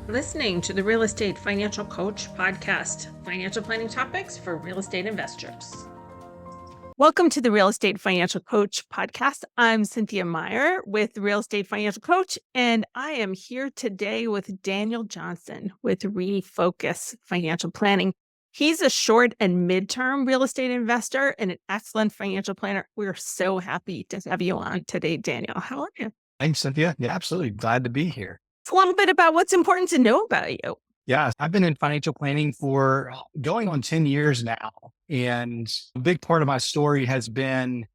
Listening to the Real Estate Financial Coach podcast, financial planning topics for real estate investors. Welcome to the Real Estate Financial Coach podcast. I'm Cynthia Meyer with Real Estate Financial Coach, and I am here today with Daniel Johnson with Refocus Financial Planning. He's a short and midterm real estate investor and an excellent financial planner. We're so happy to have you on today, Daniel. How are you? Thanks, Cynthia. Yeah, absolutely. Glad to be here. A little bit about what's important to know about you. Yeah, I've been in financial planning for going on 10 years now. And a big part of my story has been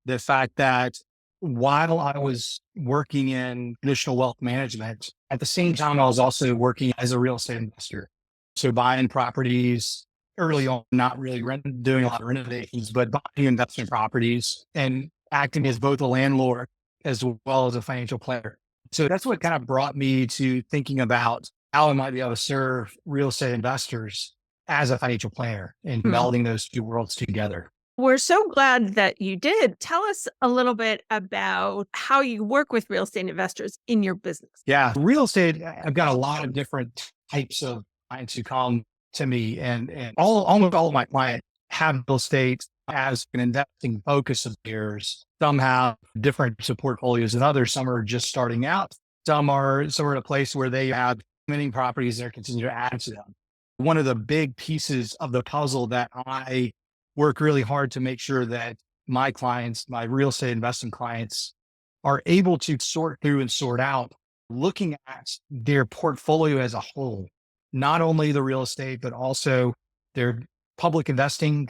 the fact that while I was working in traditional wealth management, at the same time, I was also working as a real estate investor. So buying properties early on, not really doing a lot of renovations, but buying investment properties and acting as both a landlord as well as a financial planner. So that's what kind of brought me to thinking about how I might be able to serve real estate investors as a financial planner and melding those two worlds together. We're so glad that you did. Tell us a little bit about how you work with real estate investors in your business. Yeah, real estate, I've got a lot of different types of clients who come to me, and almost all of my clients have real estate as an investing focus of theirs. Some have different portfolios than others. Some are just starting out. Some are at a place where they have many properties that are continuing to add to them. One of the big pieces of the puzzle that I work really hard to make sure that my clients, my real estate investment clients, are able to sort through and sort out, looking at their portfolio as a whole, not only the real estate, but also their public investing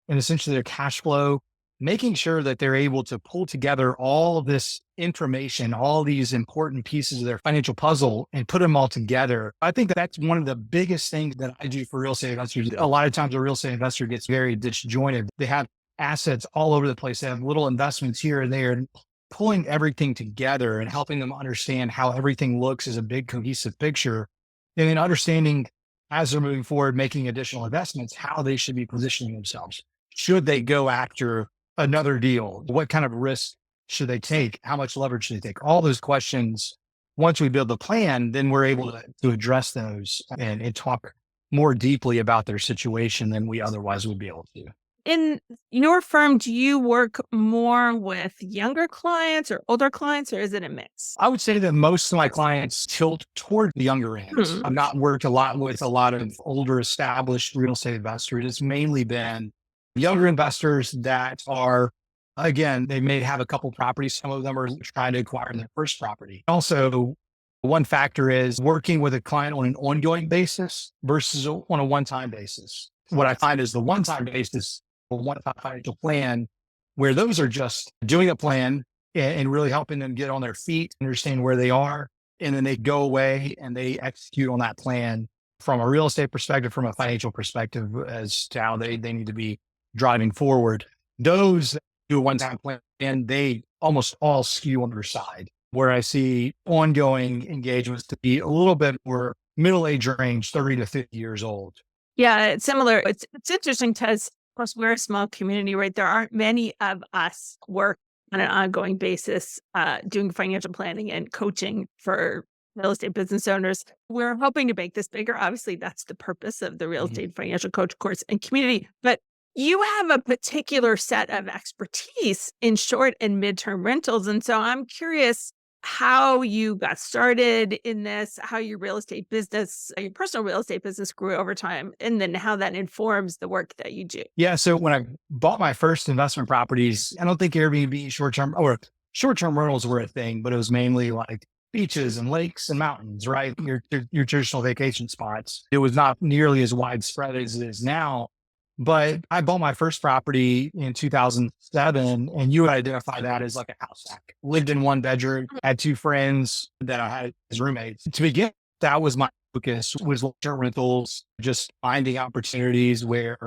and essentially their cash flow, making sure that they're able to pull together all of this information, all these important pieces of their financial puzzle and put them all together. I think that's one of the biggest things that I do for real estate investors. A lot of times a real estate investor gets very disjointed. They have assets all over the place. They have little investments here and there, and pulling everything together and helping them understand how everything looks as a big cohesive picture. And then understanding as they're moving forward, making additional investments, how they should be positioning themselves. Should they go after another deal? What kind of risk should they take? How much leverage should they take? All those questions, once we build the plan, then we're able to address those and talk more deeply about their situation than we otherwise would be able to. In your firm, do you work more with younger clients or older clients, or is it a mix? I would say that most of my clients tilt toward the younger end. I've not worked a lot with a lot of older established real estate investors. It's mainly been younger investors that are, again, they may have a couple properties. Some of them are trying to acquire their first property. Also, one factor is working with a client on an ongoing basis versus on a one-time basis. What I find is the one-time basis, or one-time financial plan, where those are just doing a plan and really helping them get on their feet, understand where they are, and then they go away and they execute on that plan from a real estate perspective, from a financial perspective, as to how they need to be driving forward. Those that do a one-time plan, and they almost all skew on their side, where I see ongoing engagements to be a little bit more middle-age range, 30 to 50 years old. Yeah, it's similar. It's interesting because, of course, we're a small community, right? There aren't many of us work on an ongoing basis doing financial planning and coaching for real estate business owners. We're hoping to make this bigger. Obviously, that's the purpose of the Real Estate Financial Coach course and community. But you have a particular set of expertise in short and midterm rentals. And so I'm curious how you got started in this, how your real estate business, your personal real estate business grew over time, and then how that informs the work that you do. Yeah. So when I bought my first investment properties, I don't think Airbnb short-term rentals were a thing, but it was mainly like beaches and lakes and mountains, right? Your traditional vacation spots. It was not nearly as widespread as it is now. But I bought my first property in 2007, and you would identify that as like a house hack. Lived in one bedroom, had two friends that I had as roommates. To begin, that was my focus, was long-term rentals, just finding opportunities where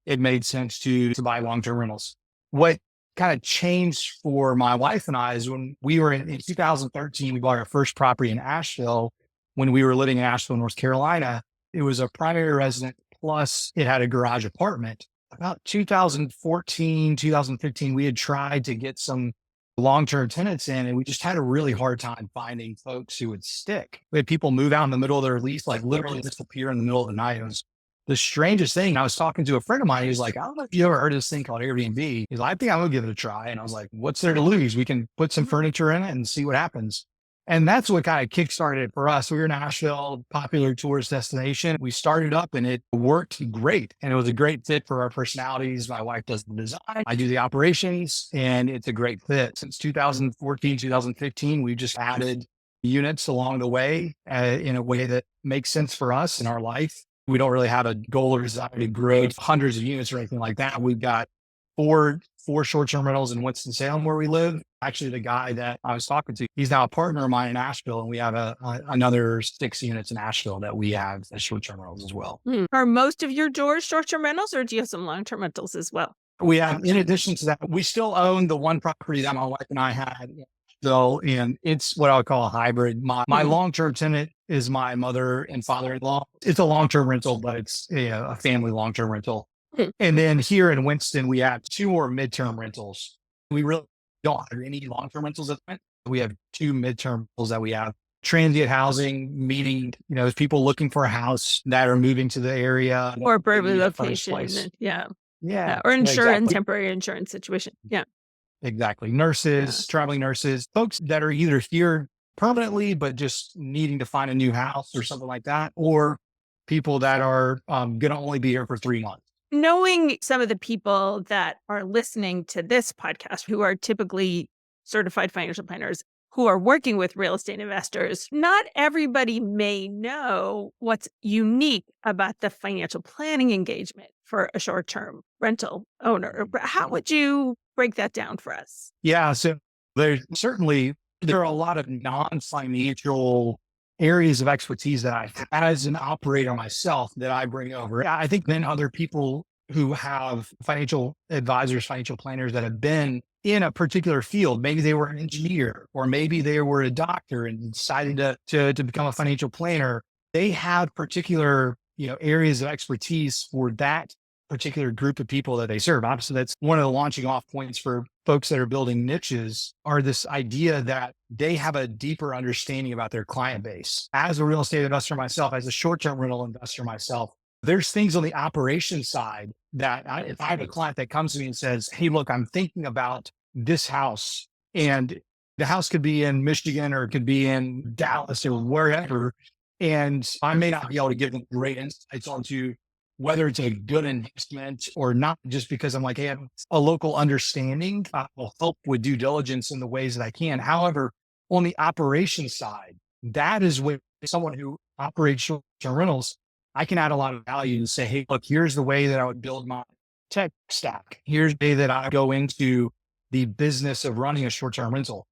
it made sense to buy long-term rentals. What kind of changed for my wife and I is when we were in 2013, we bought our first property in Asheville. When we were living in Asheville, North Carolina, it was a primary residence. Plus, it had a garage apartment. About 2014, 2015, we had tried to get some long-term tenants in, and we just had a really hard time finding folks who would stick. We had people move out in the middle of their lease, like literally disappear in the middle of the night. It was the strangest thing. I was talking to a friend of mine. He was like, I don't know if you ever heard of this thing called Airbnb. He's like, I think I'm gonna give it a try. And I was like, what's there to lose? We can put some furniture in it and see what happens. And that's what kind of kickstarted it for us. We were in Asheville, popular tourist destination. We started up and it worked great. And it was a great fit for our personalities. My wife does the design, I do the operations, and it's a great fit. Since 2014, 2015, we just added units along the way in a way that makes sense for us in our life. We don't really have a goal or desire to grow hundreds of units or anything like that. We've got four short-term rentals in Winston-Salem where we live. Actually, the guy that I was talking to, he's now a partner of mine in Asheville, and we have another 6 units in Asheville that we have as short-term rentals as well. Are most of your doors short-term rentals, or do you have some long-term rentals as well? We have, in addition to that, we still own the one property that my wife and I had. So, and it's what I would call a hybrid. My long-term tenant is my mother and father-in-law. It's a long-term rental, but it's a family long-term rental. And then here in Winston, we have 2 more midterm rentals. We really don't have any long-term rentals at the moment. We have 2 midterm rentals that we have. Transient housing, meaning, there's people looking for a house that are moving to the area. Or Berkeley location. Yeah. Or insurance, temporary insurance situation. Yeah. Exactly. Nurses, traveling nurses, folks that are either here permanently, but just needing to find a new house or something like that, or people that are going to only be here for 3 months. Knowing some of the people that are listening to this podcast who are typically certified financial planners who are working with real estate investors, not everybody may know what's unique about the financial planning engagement for a short-term rental owner. How would you break that down for us? Yeah, so there are a lot of non-financial areas of expertise that I, as an operator myself, that I bring over. I think then other people who have financial advisors, financial planners that have been in a particular field, maybe they were an engineer, or maybe they were a doctor and decided to become a financial planner. They have particular, areas of expertise for that particular group of people that they serve. Obviously, that's one of the launching off points for folks that are building niches, are this idea that they have a deeper understanding about their client base. As a real estate investor myself, as a short-term rental investor myself, there's things on the operations side that if I have a client that comes to me and says, hey, look, I'm thinking about this house, and the house could be in Michigan or it could be in Dallas or wherever, and I may not be able to give them great insights onto whether it's a good investment or not, just because I'm like, hey, I have a local understanding. I will help with due diligence in the ways that I can. However, on the operations side, that is where someone who operates short-term rentals, I can add a lot of value and say, hey, look, here's the way that I would build my tech stack. Here's the way that I go into the business of running a short-term rental.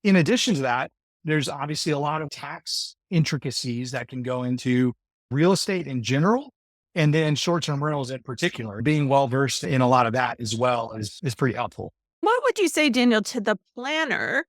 In addition to that, there's obviously a lot of tax intricacies that can go into real estate in general, and then short-term rentals in particular. Being well-versed in a lot of that as well is pretty helpful. What would you say, Daniel, to the planner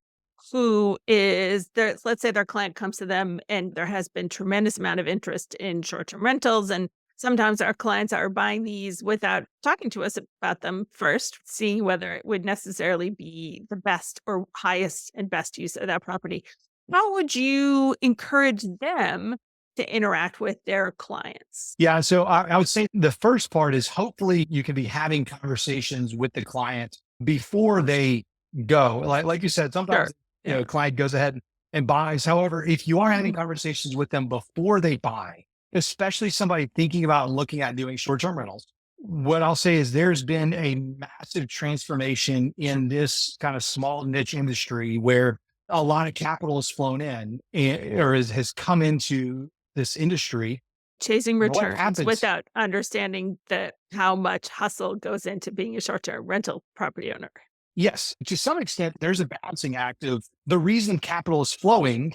who is there? Let's say their client comes to them and there has been tremendous amount of interest in short-term rentals. And sometimes our clients are buying these without talking to us about them first, seeing whether it would necessarily be the best or highest and best use of that property. How would you encourage them to interact with their clients? Yeah. So I would say the first part is hopefully you can be having conversations with the client before they go. Like you said, sometimes a client goes ahead and buys. However, if you are having conversations with them before they buy, especially somebody thinking about looking at doing short-term rentals, what I'll say is there's been a massive transformation in this kind of small niche industry where a lot of capital has flown in or has come into this industry. Chasing returns without understanding how much hustle goes into being a short-term rental property owner. Yes, to some extent, there's a balancing act of the reason capital is flowing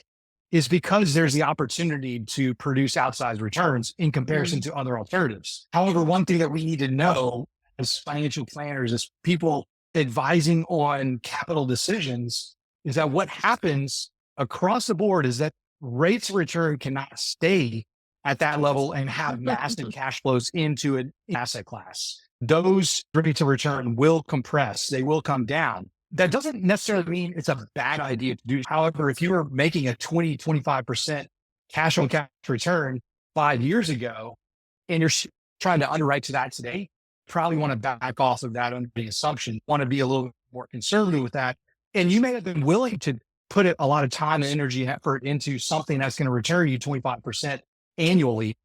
is because there's the opportunity to produce outsized returns in comparison to other alternatives. However, one thing that we need to know as financial planners, as people advising on capital decisions, is that what happens across the board is that rates of return cannot stay at that level and have massive cash flows into an asset class. Those rates of return will compress. They will come down. That doesn't necessarily mean it's a bad idea to do. However, if you were making a 20-25% cash on cash return 5 years ago, and you're trying to underwrite to that today, you probably want to back off of that under the assumption, want to be a little more conservative with that. And you may have been willing to put a lot of time and energy and effort into something that's going to return you 25% annually.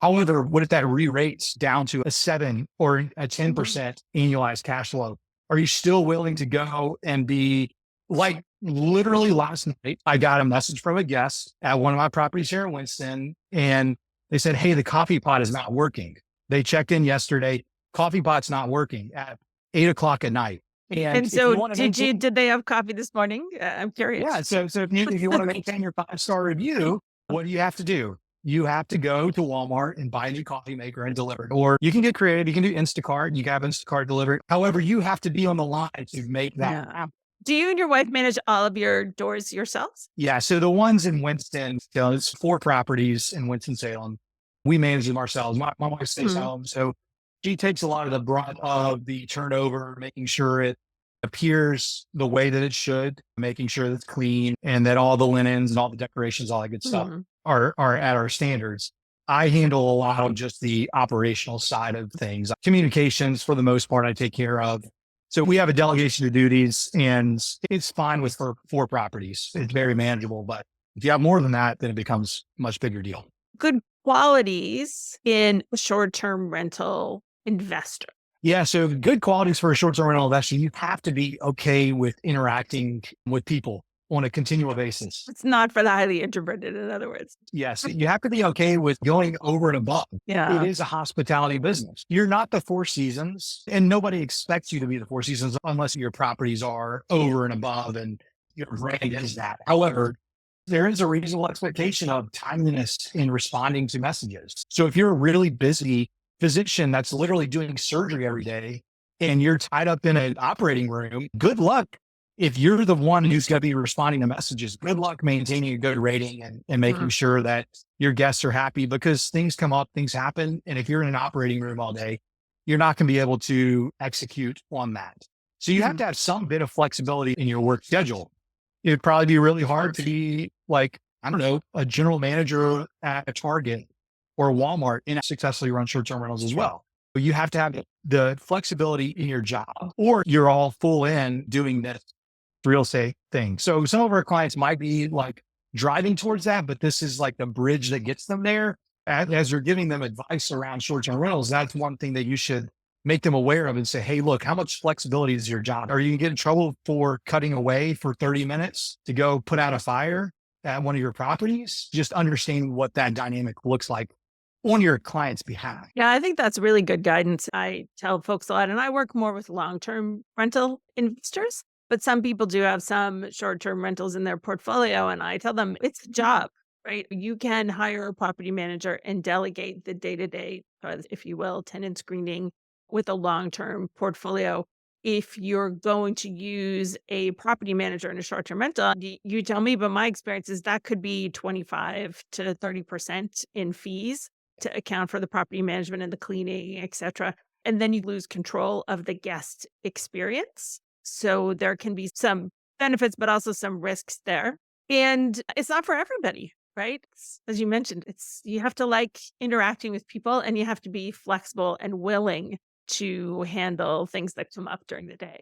However, what if that re-rates down to a 7 or a 10% annualized cash flow? Are you still willing to go and be like, literally last night, I got a message from a guest at one of my properties here in Winston, and they said, hey, the coffee pot is not working. They checked in yesterday. Coffee pot's not working at 8 o'clock at night. And so did they have coffee this morning? I'm curious. Yeah. So if you want to maintain your 5-star review, what do you have to do? You have to go to Walmart and buy a new coffee maker and deliver it. Or you can get creative. You can do Instacart. You can have Instacart delivered. However, you have to be on the line to make that happen. Do you and your wife manage all of your doors yourselves? Yeah. So the ones in Winston, it's 4 properties in Winston-Salem. We manage them ourselves. My wife stays home. So she takes a lot of the brunt of the turnover, making sure it appears the way that it should, making sure that it's clean and that all the linens and all the decorations, all that good stuff are at our standards. I handle a lot of just the operational side of things. Communications, for the most part, I take care of. So we have a delegation of duties, and it's fine with 4 properties. It's very manageable. But if you have more than that, then it becomes a much bigger deal. Good qualities in a short-term rental investor. Yeah. So good qualities for a short-term rental investor, you have to be okay with interacting with people on a continual basis. It's not for the highly introverted, in other words. Yes. You have to be okay with going over and above. Yeah. It is a hospitality business. You're not the Four Seasons, and nobody expects you to be the Four Seasons unless your properties are over and above and your brand is that. However, there is a reasonable expectation of timeliness in responding to messages. So if you're a really busy physician that's literally doing surgery every day and you're tied up in an operating room, good luck. If you're the one who's going to be responding to messages, good luck maintaining a good rating and making sure that your guests are happy, because things come up, things happen. And if you're in an operating room all day, you're not going to be able to execute on that. So you have to have some bit of flexibility in your work schedule. It'd probably be really hard to be like, I don't know, a general manager at a Target or Walmart and successfully run short-term rentals as well. But you have to have the flexibility in your job, or you're all full in doing this real estate thing. So some of our clients might be like driving towards that, but this is like the bridge that gets them there. As you're giving them advice around short-term rentals, that's one thing that you should make them aware of and say, hey, look, how much flexibility is your job? Are you going to get in trouble for cutting away for 30 minutes to go put out a fire at one of your properties? Just understanding what that dynamic looks like on your client's behalf. Yeah, I think that's really good guidance. I tell folks a lot, and I work more with long-term rental investors, but some people do have some short-term rentals in their portfolio. And I tell them it's a job, right? You can hire a property manager and delegate the day-to-day, if you will, tenant screening with a long-term portfolio. If you're going to use a property manager in a short-term rental, you tell me, but my experience is that could be 25 to 30% in fees to account for the property management and the cleaning, et cetera. And then you lose control of the guest experience. So there can be some benefits, but also some risks there. And it's not for everybody, right? As you mentioned, you have to like interacting with people, and you have to be flexible and willing to handle things that come up during the day.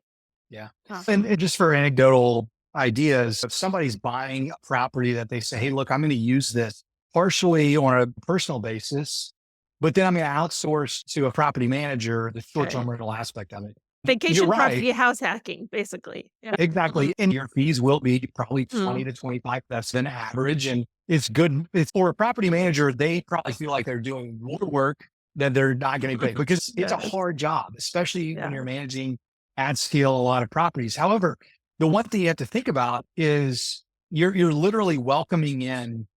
Yeah. And just for anecdotal ideas, if somebody's buying a property that they say, hey, look, I'm going to use this partially on a personal basis, but then I'm going to outsource to a property manager the short-term rental aspect of it. Vacation property house hacking, basically. Yeah. Exactly. And your fees will be probably 20 to 25. That's an average. And it's good. It's for a property manager. They probably feel like they're doing more work than they're not going to pay, because it's a hard job, especially when you're managing at scale a lot of properties. However, the one thing you have to think about is you're literally welcoming in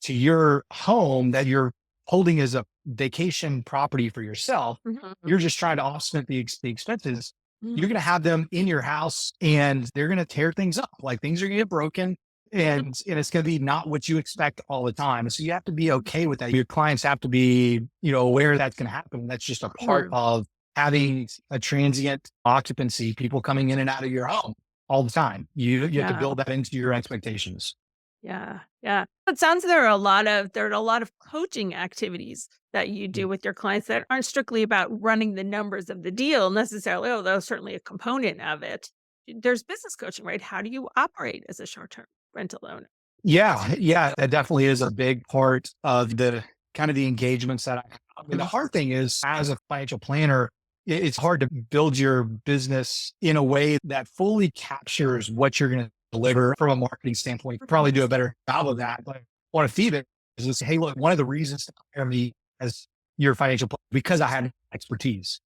to your home that you're holding as a vacation property for yourself. You're just trying to offset the expenses. You're going to have them in your house, and they're going to tear things up. Like, things are going to get broken, and it's going to be not what you expect all the time. So you have to be okay with that. Your clients have to be, aware that's going to happen. That's just a part of having a transient occupancy, people coming in and out of your home. all the time. You have to Yeah. build that into your expectations. Yeah, yeah. It sounds there are a lot of coaching activities that you do with your clients that aren't strictly about running the numbers of the deal necessarily, although certainly a component of it. There's business coaching, right? How do you operate as a short-term rental owner? Yeah, yeah, that definitely is a big part of the kind of the engagements that I have. And the hard thing is, as a financial planner, it's hard to build your business in a way that fully captures what you're going to deliver from a marketing standpoint. You could probably do a better job of that. But I want to feed it is just, hey, look, one of the reasons to hire me as your financial planner because I have expertise.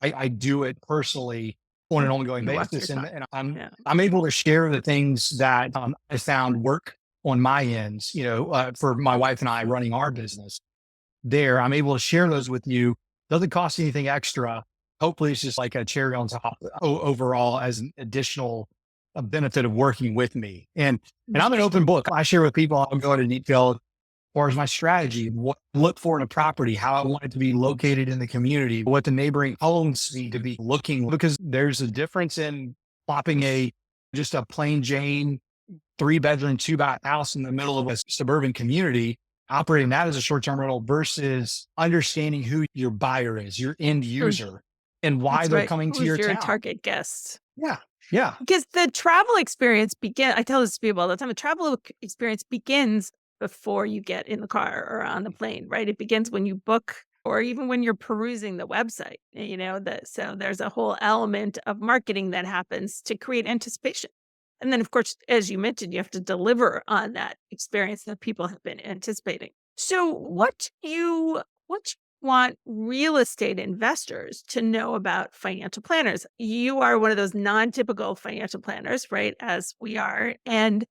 I do it personally on an ongoing You walk your basis, and, talk. and I'm Yeah. I'm able to share the things that I found work on my ends. For my wife and I running our business, there I'm able to share those with you. Doesn't cost anything extra. Hopefully, it's just like a cherry on top overall as an additional benefit of working with me. And I'm an open book. I share with people. I'll go into detail far as my strategy, what I look for in a property, how I want it to be located in the community, what the neighboring homes need to be looking, because there's a difference in plopping just a plain Jane 3-bedroom, 2-bath house in the middle of a suburban community, operating that as a short-term rental versus understanding who your buyer is, your end Mm, user, and why that's they're right. coming to Who's your your town. target guest? Yeah. Yeah. Because the travel experience I tell this to people all the time, the experience begins before you get in the car or on the plane, right? It begins when you book or even when you're perusing the website, so there's a whole element of marketing that happens to create anticipation. And then, of course, as you mentioned, you have to deliver on that experience that people have been anticipating. So what you want real estate investors to know about financial planners? You are one of those non-typical financial planners, right? As we are. And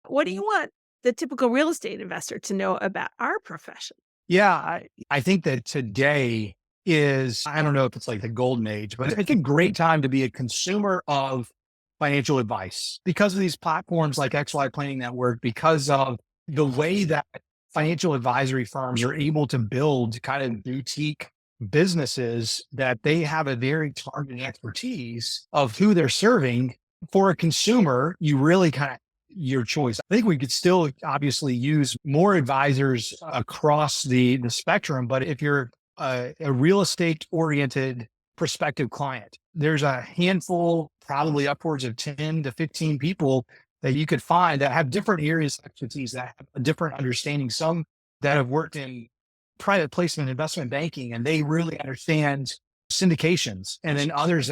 what do you want the typical real estate investor to know about our profession? Yeah, I think that today is, I don't know if it's like the golden age, but it's a great time to be a consumer of financial advice because of these platforms like XY Planning Network, because of the way that financial advisory firms are able to build kind of boutique businesses that they have a very targeted expertise of who they're serving. For a consumer, you really kind of your choice. I think we could still obviously use more advisors across the spectrum, but if you're a real estate oriented prospective client, there's a handful, probably upwards of 10 to 15 people that you could find that have different areas of expertise, that have a different understanding. Some that have worked in private placement investment banking and they really understand syndications, and then others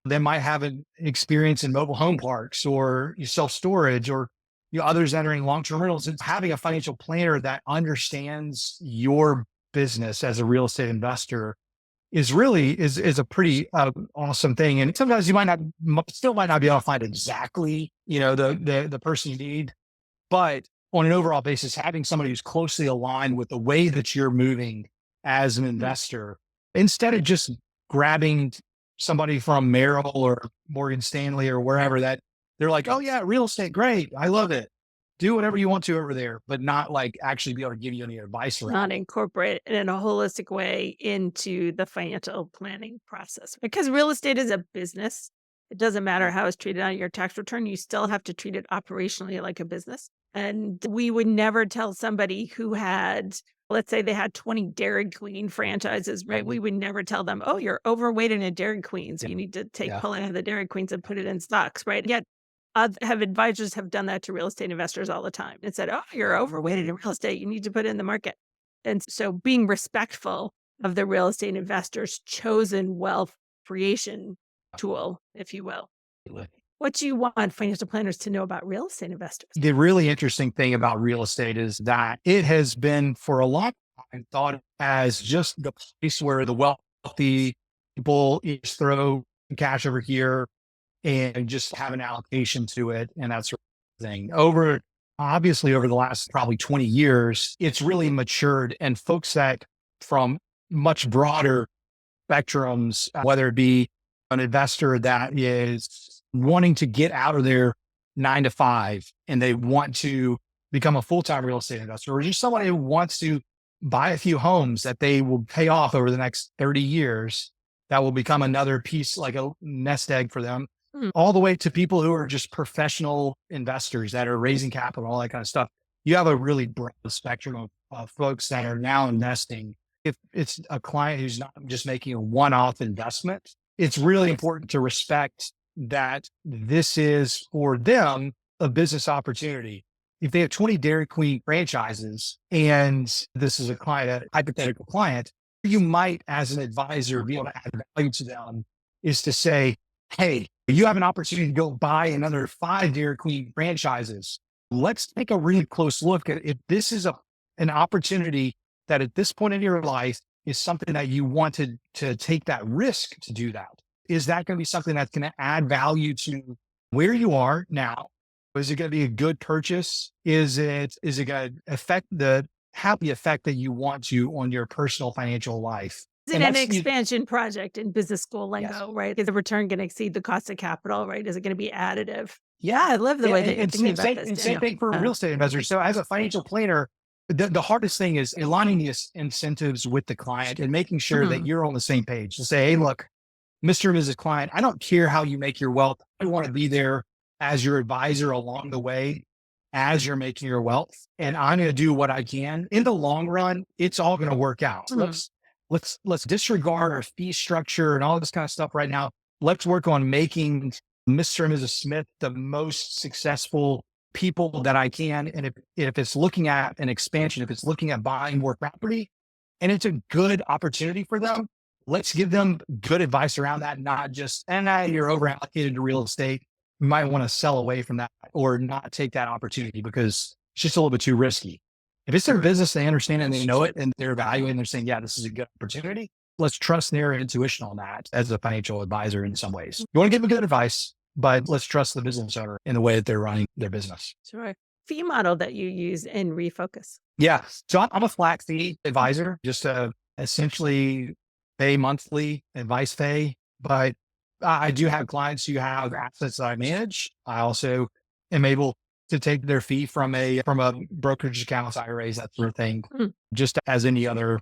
they might have an experience in mobile home parks or self storage, or others entering long term rentals. It's having a financial planner that understands your business as a real estate investor is a pretty awesome thing. And sometimes you might not be able to find exactly the person you need, but on an overall basis, having somebody who's closely aligned with the way that you're moving as an Mm. investor, instead of just grabbing somebody from Merrill or Morgan Stanley or wherever that they're like, oh yeah, real estate, great. I love it. Do whatever you want to over there, but not like actually be able to give you any advice around Not it. incorporate it in a holistic way into the financial planning process. Because real estate is a business. It doesn't matter how it's treated on your tax return. You still have to treat it operationally like a business. And we would never tell somebody who had, let's say they had 20 Dairy Queen franchises, right? We would never tell them, oh, you're overweight in a Dairy Queen. So Yeah. you need to Yeah. pull out of the Dairy Queens and put it in stocks, right? Yet have advisors have done that to real estate investors all the time and said, oh, you're overweighted in real estate. You need to put it in the market. And so being respectful of the real estate investor's chosen wealth creation tool, if you will. What do you want financial planners to know about real estate investors? The really interesting thing about real estate is that it has been for a long time thought as just the place where the wealthy people just throw cash over here and just have an allocation to it and that sort of thing. Obviously over the last probably 20 years, it's really matured, and folks that from much broader spectrums, whether it be an investor that is wanting to get out of their 9 to 5 and they want to become a full-time real estate investor, or just somebody who wants to buy a few homes that they will pay off over the next 30 years, that will become another piece, like a nest egg for them. Mm. all the way to people who are just professional investors that are raising capital, all that kind of stuff. You have a really broad spectrum of folks that are now investing. If it's a client who's not just making a one-off investment, it's really important to respect that this is for them a business opportunity. If they have 20 Dairy Queen franchises and this is a client, a hypothetical client, you might, as an advisor, be able to add value to them is to say, hey, you have an opportunity to go buy another 5 Dairy Queen franchises. Let's take a really close look at if this is an opportunity that at this point in your life is something that you wanted to take that risk to do that. Is that going to be something that's going to add value to where you are now? Is it going to be a good purchase? Is it going to have the effect that you want to on your personal financial life? Is it And an that's expansion project in business school yes. lingo, right? Is the return going to exceed the cost of capital, right? Is it going to be additive? Yeah, I love the way that you're thinking about this, and same Daniel. thing for real estate investors. So as a financial planner, the hardest thing is aligning the incentives with the client and making sure that you're on the same page to say, hey, look, Mr. and Mrs. Client, I don't care how you make your wealth. I want to be there as your advisor along the way as you're making your wealth. And I'm going to do what I can. In the long run, it's all going to work out. Let's disregard our fee structure and all this kind of stuff right now. Let's work on making Mr. and Mrs. Smith the most successful people that I can. And if it's looking at an expansion, if it's looking at buying more property and it's a good opportunity for them, let's give them good advice around that, not just, you're over allocated to real estate. You might want to sell away from that or not take that opportunity because it's just a little bit too risky. If it's their business, they understand it and they know it and they're evaluating, they're saying, yeah, this is a good opportunity. Let's trust their intuition on that as a financial advisor in some ways. You want to give them good advice, but let's trust the business owner in the way that they're running their business. Sure. Fee model that you use in Refocus. Yeah. So I'm a flat fee advisor, just essentially pay monthly advice fee, but I do have clients who have assets that I manage. I also am able to take their fee from a brokerage account, IRAs, that sort of thing, just as any other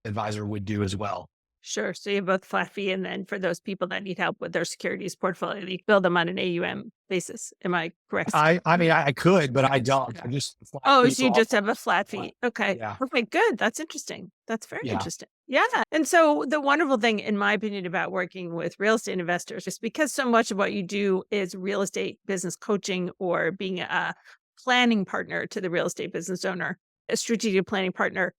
advisor would do as well. Sure. So you have both flat fee, and then for those people that need help with their securities portfolio, you build them on an AUM basis. Am I correct? I mean, I could, but I don't. I just so you just have a flat fee. Okay. Yeah. Okay. Good. That's interesting. That's very Yeah. interesting. Yeah. And so the wonderful thing, in my opinion, about working with real estate investors is because so much of what you do is real estate business coaching or being a planning partner to the real estate business owner, a strategic planning partner.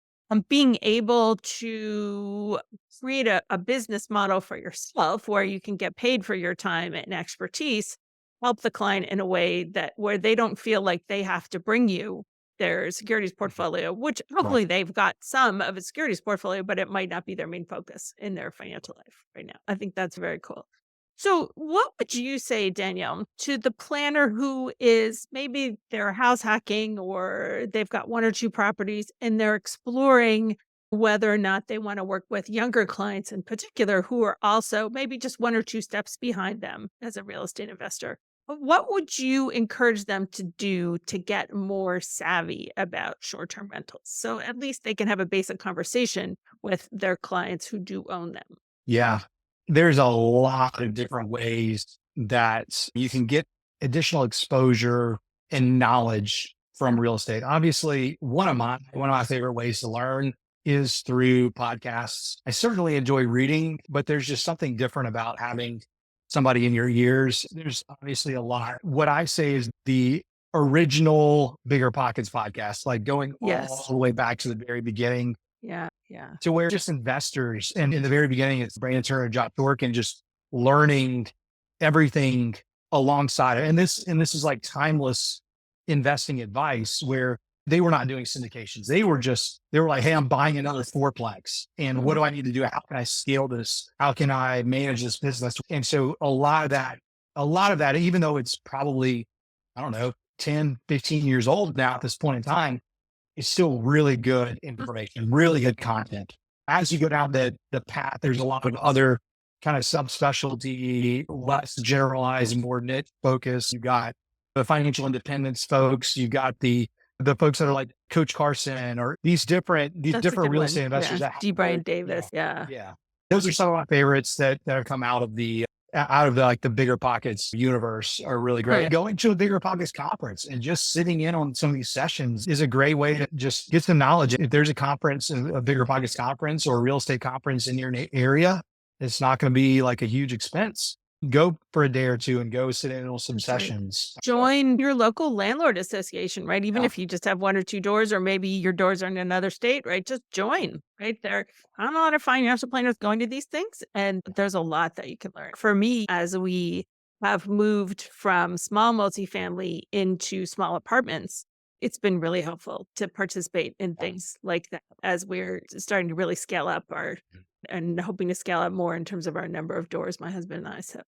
Being able to create a business model for yourself where you can get paid for your time and expertise, help the client in a way that where they don't feel like they have to bring you their securities portfolio, which hopefully they've got some of a securities portfolio, but it might not be their main focus in their financial life right now. I think that's very cool. So what would you say, Danielle, to the planner who is maybe they're house hacking or they've got 1 or 2 properties and they're exploring whether or not they want to work with younger clients in particular who are also maybe just 1 or 2 steps behind them as a real estate investor? What would you encourage them to do to get more savvy about short-term rentals? So at least they can have a basic conversation with their clients who do own them. Yeah. There's a lot of different ways that you can get additional exposure and knowledge from real estate. Obviously, one of my favorite ways to learn is through podcasts. I certainly enjoy reading, but there's just something different about having somebody in your ears. There's obviously a lot. What I say is the original Bigger Pockets podcast, like going all the way back to the very beginning. Yeah. To where just investors, and in the very beginning, it's Brandon Turner, Josh Dorkin, just learning everything alongside it. And this is like timeless investing advice where they were not doing syndications. They were like, hey, I'm buying another fourplex. And what do I need to do? How can I scale this? How can I manage this business? And so a lot of that, even though it's probably, I don't know, 10, 15 years old now at this point in time, it's still really good information, really good content. As you go down the path, there's a lot of other kind of subspecialty, less generalized, more niche focus. You've got the financial independence folks. You've got the folks that are like Coach Carson or these different real estate investors. D. Brian Davis. Yeah. Those are some of my favorites that have come out of the out of the Bigger Pockets universe are really Oh, great. yeah. Going to a Bigger Pockets conference and just sitting in on some of these sessions is a great way to just get some knowledge. If there's a conference, a Bigger Pockets conference or a real estate conference in your area, it's not going to be like a huge expense. Go for a day or two and go sit in on some That's right. sessions. Join your local landlord association, right? Even Yeah. if you just have one or two doors, or maybe your doors are in another state, right? Just join, right? There are a lot of financial planners going to these things, and there's a lot that you can learn. For me, as we have moved from small multifamily into small apartments, it's been really helpful to participate in things like that as we're starting to really scale up our and hoping to scale up more in terms of our number of doors, my husband and I. So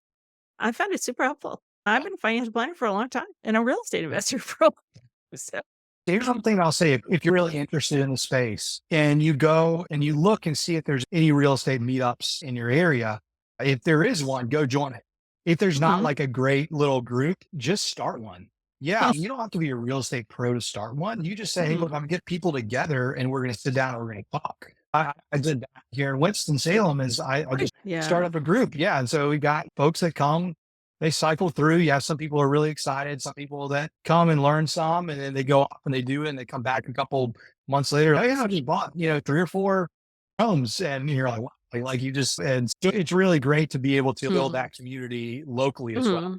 I found it super helpful. I've been a financial planner for a long time and a real estate investor for a long time. So, Here's something I'll say. If you're really interested in the space and you go and you look and see if there's any real estate meetups in your area, if there is one, go join it. If there's not mhm. like a great little group, just start one. Yeah. You don't have to be a real estate pro to start one. You just say, hey, Mhm. look, I'm gonna get people together and we're going to sit down and we're going to talk. I did that here in Winston-Salem is I just Yeah. start up a group. Yeah. And so we got folks that come, they cycle through. You have some people are really excited, some people that come and learn some, and then they go off and they do it, and they come back a couple months later. Oh yeah, I just bought, 3 or 4 homes, and you're like, wow, like you just, and so it's really great to be able to build Mhm. that community locally as well.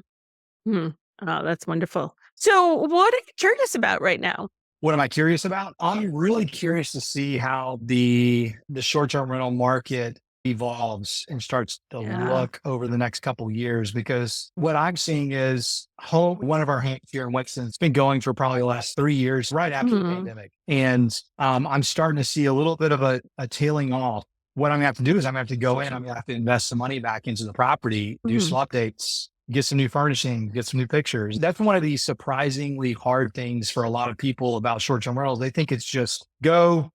Mhm. Mhm. Oh, that's wonderful. So, what are you curious about right now? What am I curious about? I'm really curious to see how the short-term rental market evolves and starts to Yeah. look over the next couple of years, because what I'm seeing is one of our homes here in Winston, it's been going for probably the last 3 years, right after the Mhm. pandemic. And I'm starting to see a little bit of a tailing off. What I'm gonna have to do is I'm gonna have to go in, I'm gonna have to invest some money back into the property, do Mhm. some updates, get some new furnishing, get some new pictures. That's one of these surprisingly hard things for a lot of people about short-term rentals. They think it's just go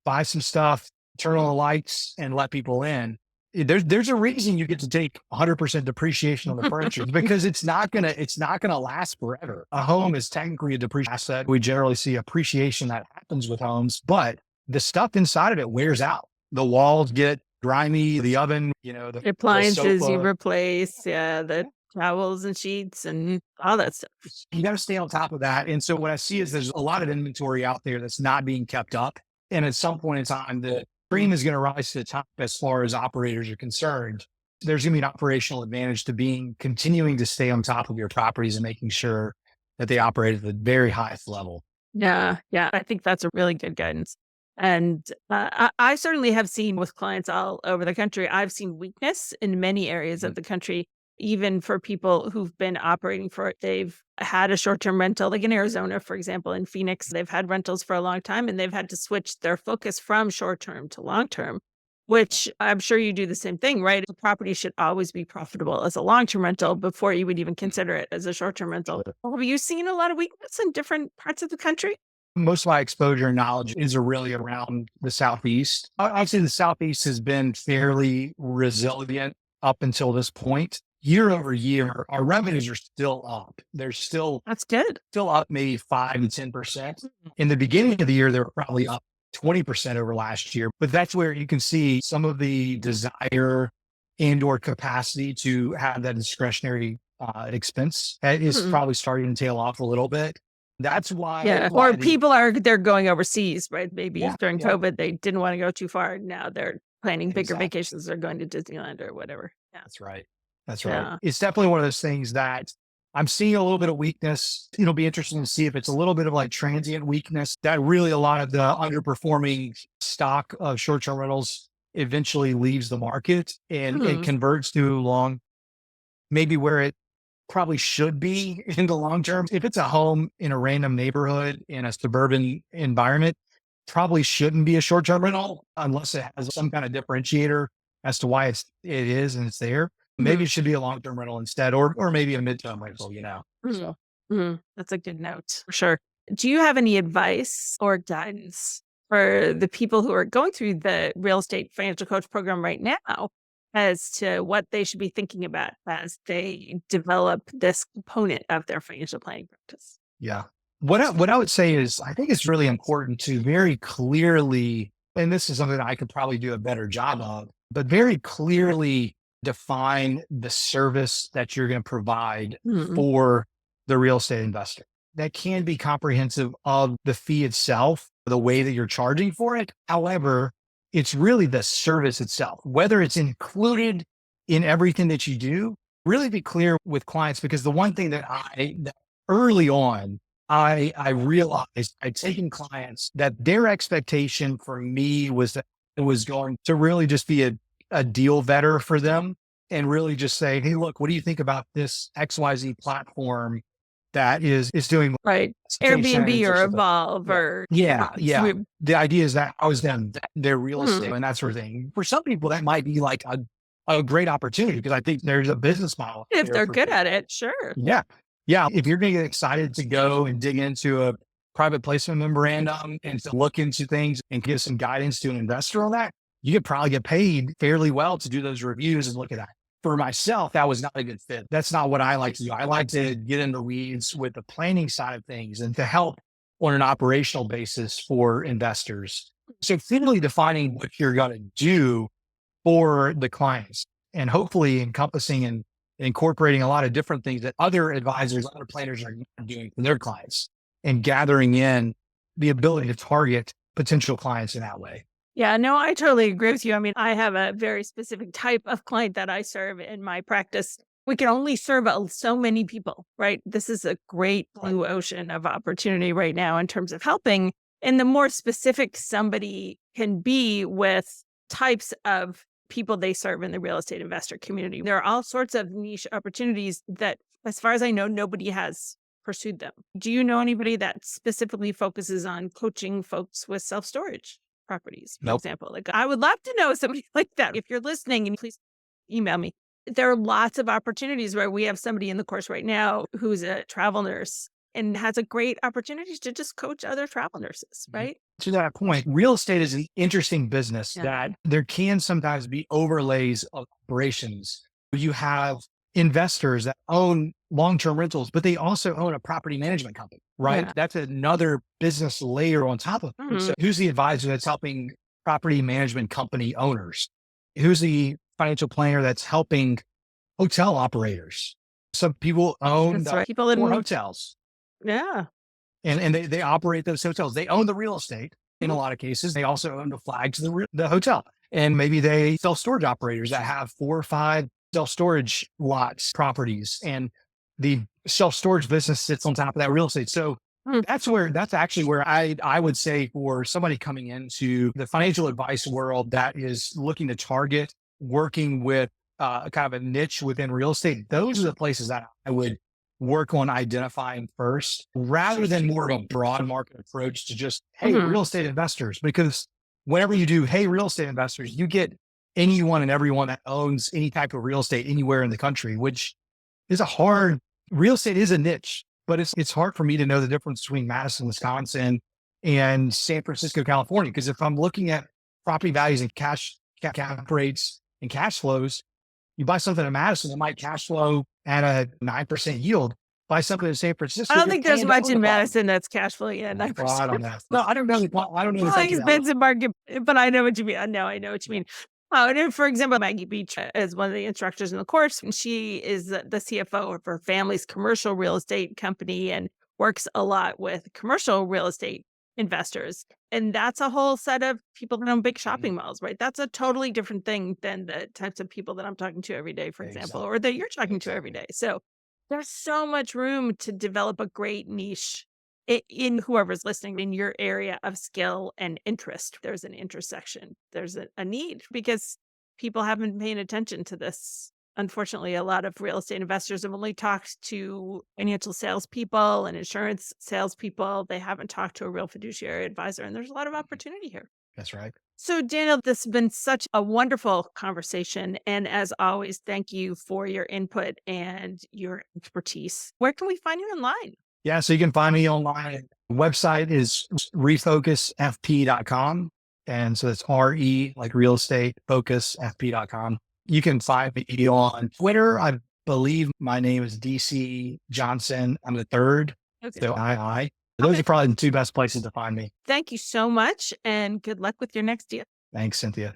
buy some stuff, turn on the lights and let people in. There's a reason you get to take 100% depreciation on the furniture, because it's not gonna last forever. A home is technically a depreciation asset. We generally see appreciation that happens with homes, but the stuff inside of it wears out. The walls get grimy, the oven, the Appliances you sofa. replace, yeah, the towels and sheets and all that stuff. You got to stay on top of that. And so what I see is there's a lot of inventory out there that's not being kept up. And at some point in time, the cream is going to rise to the top as far as operators are concerned. There's going to be an operational advantage to continuing to stay on top of your properties and making sure that they operate at the very highest level. Yeah, yeah. I think that's a really good guidance. And I certainly have seen with clients all over the country, I've seen weakness in many areas Mhm. of the country, even for people who've been operating for it. They've had a short term rental, like in Arizona, for example, in Phoenix, they've had rentals for a long time and they've had to switch their focus from short term to long term, which I'm sure you do the same thing, right? The property should always be profitable as a long term rental before you would even consider it as a short term rental. Have you seen a lot of weakness in different parts of the country? Most of my exposure and knowledge is really around the Southeast. I'd say the Southeast has been fairly resilient up until this point. Year over year, our revenues are still up. They're That's good. still up maybe 5 to 10%. In the beginning of the year, they were probably up 20% over last year. But that's where you can see some of the desire and or capacity to have that discretionary expense is Mhm. probably starting to tail off a little bit. That's Yeah, why or the people they're going overseas, right? Maybe yeah, during yeah, COVID, they didn't wanna go too far. Now they're planning bigger exactly. vacations. They're going to Disneyland or whatever. Yeah. That's right. That's right. Yeah. It's definitely one of those things that I'm seeing a little bit of weakness. It'll be interesting to see if it's a little bit of like transient weakness that really a lot of the underperforming stock of short-term rentals eventually leaves the market and it Mhm. converts to long, maybe where it probably should be in the long term. If it's a home in a random neighborhood in a suburban environment, probably shouldn't be a short-term rental unless it has some kind of differentiator as to why it is and it's there. Maybe Mhm. it should be a long-term rental instead, or maybe a midterm rental. Mhm. Mhm. That's a good note for sure. Do you have any advice or guidance for the people who are going through the real estate financial coach program right now as to what they should be thinking about as they develop this component of their financial planning practice? Yeah. What I would say is I think it's really important to very clearly, and this is something that I could probably do a better job of, but very clearly define the service that you're going to provide Mhm. for the real estate investor. That can be comprehensive of the fee itself, the way that you're charging for it. However, it's really the service itself, whether it's included in everything that you do. Really be clear with clients, because the one thing that early on, I realized I'd taken clients that their expectation for me was that it was going to really just be a deal vetter for them, and really just say, hey, look, what do you think about this XYZ platform that is doing Right. Airbnb vacations or or something? Evolve Yeah. or Yeah. Yeah. we- The idea is that I was them, their real estate mhm. and that sort of thing. For some people, that might be like a great opportunity, because I think there's a business model If there they're for good people. at it, sure. Yeah. Yeah. If you're going to get excited to go and dig into a private placement memorandum and to look into things and give some guidance to an investor on that, you could probably get paid fairly well to do those reviews and look at that. For myself, that was not a good fit. That's not what I like to do. I like to get in the weeds with the planning side of things and to help on an operational basis for investors. So clearly defining what you're going to do for the clients, and hopefully encompassing and incorporating a lot of different things that other advisors, other planners are doing for their clients, and gathering in the ability to target potential clients in that way. Yeah, no, I totally agree with you. I mean, I have a very specific type of client that I serve in my practice. We can only serve so many people, right? This is a great Right. blue ocean of opportunity right now in terms of helping. And the more specific somebody can be with types of people they serve in the real estate investor community, there are all sorts of niche opportunities that, as far as I know, nobody has pursued them. Do you know anybody that specifically focuses on coaching folks with self storage properties, for Nope. example? Like, I would love to know somebody like that. If you're listening, and please email me. There are lots of opportunities where we have somebody in the course right now who's a travel nurse and has a great opportunity to just coach other travel nurses, right? To that point, real estate is an interesting business Yeah. that there can sometimes be overlays of operations. You have investors that own long-term rentals, but they also own a property management company, right? Yeah. That's another business layer on top of it. So Mhm. who's the advisor that's helping property management company owners? Who's the financial planner that's helping hotel operators? Some people own That's the right. People four in, hotels, yeah. and they operate those hotels. They own the real estate in a Mhm. lot of cases. They also own the flags of the hotel. And maybe they self storage operators that have 4 or 5 self storage lots, properties, and the self storage business sits on top of that real estate. So Mm. that's actually where I would say, for somebody coming into the financial advice world that is looking to target working with kind of a niche within real estate, those are the places that I would work on identifying first, rather than more of a broad market approach to just, hey, Mhm. real estate investors. Because whenever you do, hey, real estate investors, you get anyone and everyone that owns any type of real estate anywhere in the country, which is a hard, real estate is a niche, but it's hard for me to know the difference between Madison, Wisconsin and San Francisco, California. Because if I'm looking at property values and cap rates and cash flows, you buy something in Madison that might cash flow at a 9% yield. Buy something in San I Francisco, don't you're think there's paying much double the in problem. Madison that's cash flow yet, Well, I don't 9%. know. No, I don't know. I don't know the Well, country that well. expensive market, but I know what you mean. I know what you mean. Oh, and then, for example, Maggie Beach is one of the instructors in the course, and she is the CFO of her family's commercial real estate company and works a lot with commercial real estate investors. And that's a whole set of people that own big shopping malls, right? That's a totally different thing than the types of people that I'm talking to every day, for example, Exactly. or that you're talking to every Exactly. day. So there's so much room to develop a great niche in whoever's listening in your area of skill and interest. There's an intersection. There's a need because people haven't been paying attention to this. Unfortunately, a lot of real estate investors have only talked to financial salespeople and insurance salespeople. They haven't talked to a real fiduciary advisor, and there's a lot of opportunity here. That's right. So, Daniel, this has been such a wonderful conversation. And as always, thank you for your input and your expertise. Where can we find you online? Yeah. So you can find me online. Website is refocusfp.com. And so it's RE, like real estate, focusfp.com. You can find me on Twitter. I believe my name is DC Johnson. I'm the third. Okay. So I. Those Okay. are probably the two best places to find me. Thank you so much and good luck with your next deal. Thanks, Cynthia.